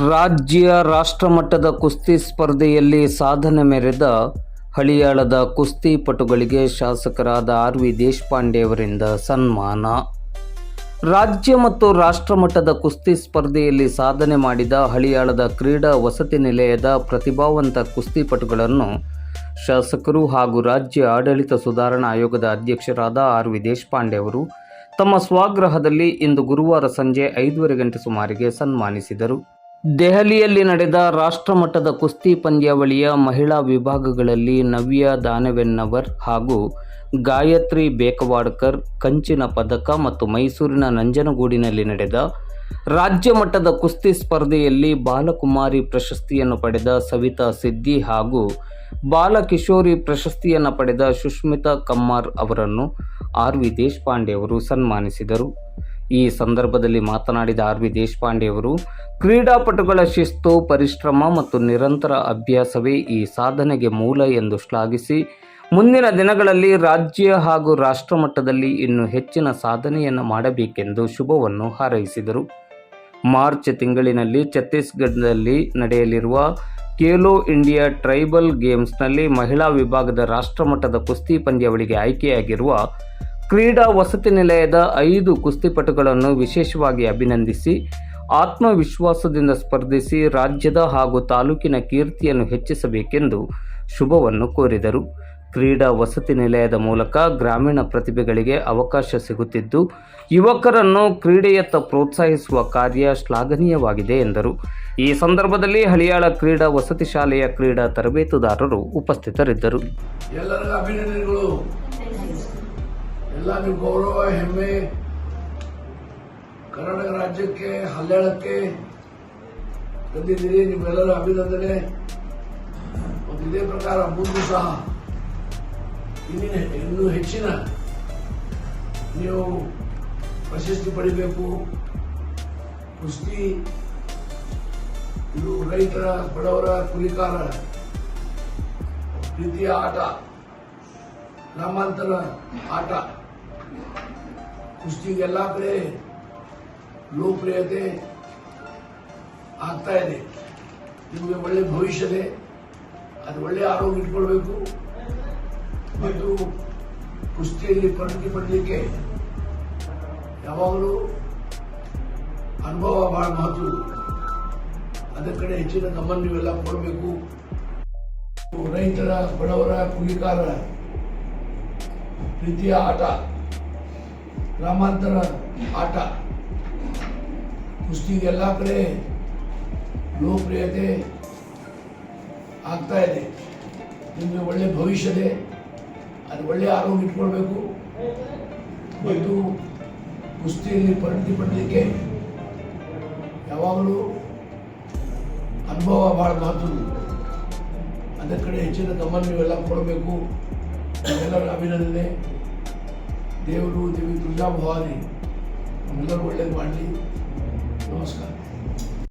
ರಾಜ್ಯ ರಾಷ್ಟ್ರಮಟ್ಟದ ಕುಸ್ತಿ ಸ್ಪರ್ಧೆಯಲ್ಲಿ ಸಾಧನೆ ಮೆರೆದ ಹಳಿಯಾಳದ ಕುಸ್ತಿ ಪಟುಗಳಿಗೆ ಶಾಸಕರಾದ ಆರ್.ವಿ. ದೇಶಪಾಂಡೆ ಅವರಿಂದ ಸನ್ಮಾನ. ರಾಜ್ಯ ಮತ್ತು ರಾಷ್ಟ್ರಮಟ್ಟದ ಕುಸ್ತಿ ಸ್ಪರ್ಧೆಯಲ್ಲಿ ಸಾಧನೆ ಮಾಡಿದ ಹಳಿಯಾಳದ ಕ್ರೀಡಾ ವಸತಿ ನಿಲಯದ ಪ್ರತಿಭಾವಂತ ಕುಸ್ತಿಪಟುಗಳನ್ನು ಶಾಸಕರು ಹಾಗೂ ರಾಜ್ಯ ಆಡಳಿತ ಸುಧಾರಣಾ ಆಯೋಗದ ಅಧ್ಯಕ್ಷರಾದ ಆರ್.ವಿ. ದೇಶಪಾಂಡೆ ಅವರು ತಮ್ಮ ಸ್ವಗೃಹದಲ್ಲಿ ಇಂದು ಗುರುವಾರ ಸಂಜೆ 5:30 ಗಂಟೆ ಸುಮಾರಿಗೆ ಸನ್ಮಾನಿಸಿದರು. ದೆಹಲಿಯಲ್ಲಿ ನಡೆದ ರಾಷ್ಟ್ರಮಟ್ಟದ ಕುಸ್ತಿ ಪಂದ್ಯಾವಳಿಯ ಮಹಿಳಾ ವಿಭಾಗಗಳಲ್ಲಿ ನವ್ಯಾ ದಾನವೆನ್ನವರ್ ಹಾಗೂ ಗಾಯತ್ರಿ ಬೇಕವಾಡ್ಕರ್ ಕಂಚಿನ ಪದಕ ಮತ್ತು ಮೈಸೂರಿನ ನಂಜನಗೂಡಿನಲ್ಲಿ ನಡೆದ ರಾಜ್ಯ ಮಟ್ಟದ ಕುಸ್ತಿ ಸ್ಪರ್ಧೆಯಲ್ಲಿ ಬಾಲಕುಮಾರಿ ಪ್ರಶಸ್ತಿಯನ್ನು ಪಡೆದ ಸವಿತಾ ಸಿದ್ದಿ ಹಾಗೂ ಬಾಲಕಿಶೋರಿ ಪ್ರಶಸ್ತಿಯನ್ನು ಪಡೆದ ಸುಷ್ಮಿತಾ ಕಮ್ಮಾರ್ ಅವರನ್ನು ಆರ್.ವಿ. ದೇಶಪಾಂಡೆ ಅವರು ಸನ್ಮಾನಿಸಿದರು. ಈ ಸಂದರ್ಭದಲ್ಲಿ ಮಾತನಾಡಿದ ಆರ್.ವಿ. ದೇಶಪಾಂಡೆ ಅವರು ಕ್ರೀಡಾಪಟುಗಳ ಶಿಸ್ತು, ಪರಿಶ್ರಮ ಮತ್ತು ನಿರಂತರ ಅಭ್ಯಾಸವೇ ಈ ಸಾಧನೆಗೆ ಮೂಲ ಎಂದು ಶ್ಲಾಘಿಸಿ ಮುಂದಿನ ದಿನಗಳಲ್ಲಿ ರಾಜ್ಯ ಹಾಗೂ ರಾಷ್ಟ್ರಮಟ್ಟದಲ್ಲಿ ಇನ್ನೂ ಹೆಚ್ಚಿನ ಸಾಧನೆಯನ್ನು ಮಾಡಬೇಕೆಂದು ಶುಭವನ್ನು ಹಾರೈಸಿದರು. ಮಾರ್ಚ್ ತಿಂಗಳಿನಲ್ಲಿ ಛತ್ತೀಸ್ಗಢದಲ್ಲಿ ನಡೆಯಲಿರುವ ಖೇಲೋ ಇಂಡಿಯಾ ಟ್ರೈಬಲ್ ಗೇಮ್ಸ್ನಲ್ಲಿ ಮಹಿಳಾ ವಿಭಾಗದ ರಾಷ್ಟ್ರಮಟ್ಟದ ಕುಸ್ತಿ ಪಂದ್ಯಾವಳಿಗೆ ಆಯ್ಕೆಯಾಗಿರುವ ಕ್ರೀಡಾ ವಸತಿ ನಿಲಯದ 5 ಕುಸ್ತಿಪಟುಗಳನ್ನು ವಿಶೇಷವಾಗಿ ಅಭಿನಂದಿಸಿ ಆತ್ಮವಿಶ್ವಾಸದಿಂದ ಸ್ಪರ್ಧಿಸಿ ರಾಜ್ಯದ ಹಾಗೂ ತಾಲೂಕಿನ ಕೀರ್ತಿಯನ್ನು ಹೆಚ್ಚಿಸಬೇಕೆಂದು ಶುಭವನ್ನು ಕೋರಿದರು. ಕ್ರೀಡಾ ವಸತಿ ನಿಲಯದ ಮೂಲಕ ಗ್ರಾಮೀಣ ಪ್ರತಿಭೆಗಳಿಗೆ ಅವಕಾಶ ಸಿಗುತ್ತಿದ್ದು ಯುವಕರನ್ನು ಕ್ರೀಡೆಯತ್ತ ಪ್ರೋತ್ಸಾಹಿಸುವ ಕಾರ್ಯ ಶ್ಲಾಘನೀಯವಾಗಿದೆ ಎಂದರು. ಈ ಸಂದರ್ಭದಲ್ಲಿ ಹಳಿಯಾಳ ಕ್ರೀಡಾ ವಸತಿ ಶಾಲೆಯ ಕ್ರೀಡಾ ತರಬೇತುದಾರರು ಉಪಸ್ಥಿತರಿದ್ದರು. ಎಲ್ಲರಿಗೂ ಅಭಿನಂದನೆಗಳು. ಎಲ್ಲ ನೀವು ಗೌರವ, ಹೆಮ್ಮೆ ಕರ್ನಾಟಕ ರಾಜ್ಯಕ್ಕೆ, ಹಳ್ಯಾಳಕ್ಕೆ ತಂದಿದ್ದೀರಿ. ನಿಮ್ಮೆಲ್ಲರ ಅಭಿನಂದನೆ. ಮತ್ತು ಇದೇ ಪ್ರಕಾರ ಮುಂದೆ ಸಹ ಇನ್ನೂ ಹೆಚ್ಚಿನ ನೀವು ಪ್ರಶಸ್ತಿ ಪಡಿಬೇಕು. ಕುಸ್ತಿ ಇದು ರೈತರ, ಬಡವರ, ಕೂಲಿಕಾರ ಪ್ರೀತಿಯ ಆಟ, ಗ್ರಾಮಾಂತರ ಆಟ. ಕುಸ್ತಿಗೆ ಎಲ್ಲ ಕಡೆ ಲೋಕಪ್ರಿಯತೆ ಆಗ್ತಾ ಇದೆ. ನಿಮಗೆ ಒಳ್ಳೆ ಭವಿಷ್ಯ ಇದೆ. ಅದು ಒಳ್ಳೆ ಆರೋಗ್ಯ ಇಟ್ಕೊಳ್ಬೇಕು ಮತ್ತು ಕುಸ್ತಿಯಲ್ಲಿ ಪರಿಣತಿ ಪಡಲಿಕ್ಕೆ ಯಾವಾಗಲೂ ಅನುಭವ ಬಹಳ ಮಹತ್ವ. ಅದರ ಕಡೆ ಹೆಚ್ಚಿನ ಗಮನ ನೀವೆಲ್ಲ ಕೊಡಬೇಕು. ರೈತರ, ಬಡವರ, ಕೂಲಿಕಾರ ಪ್ರೀತಿಯ ಆಟ, ಗ್ರಾಮಾಂತರ ಆಟ. ಕುಸ್ತಿಗೆ ಎಲ್ಲ ಕಡೆ ಲೋಕಪ್ರಿಯತೆ ಆಗ್ತಾ ಇದೆ. ನಿಮಗೆ ಒಳ್ಳೆ ಭವಿಷ್ಯ ಇದೆ. ಅದು ಒಳ್ಳೆ ಆರೋಗ್ಯ ಇಟ್ಕೊಳ್ಬೇಕು ಮತ್ತು ಕುಸ್ತಿಯಲ್ಲಿ ಪರಿಣತಿ ಪಡಲಿಕ್ಕೆ ಯಾವಾಗಲೂ ಅನುಭವ ಬಹಳ ಮಹತ್ವ. ಅದರ ಕಡೆ ಹೆಚ್ಚಿನ ಗಮನ ನೀವೆಲ್ಲ ಕೊಡಬೇಕು. ಎಲ್ಲರ ಅಭಿನಂದನೆ. ದೇವರು, ದೇವಿ ತುಳಜಾ ಭವಾನಿ ನಮ್ಮೆಲ್ಲರೂ ಒಳ್ಳೇದು ಮಾಡಲಿ. ನಮಸ್ಕಾರ.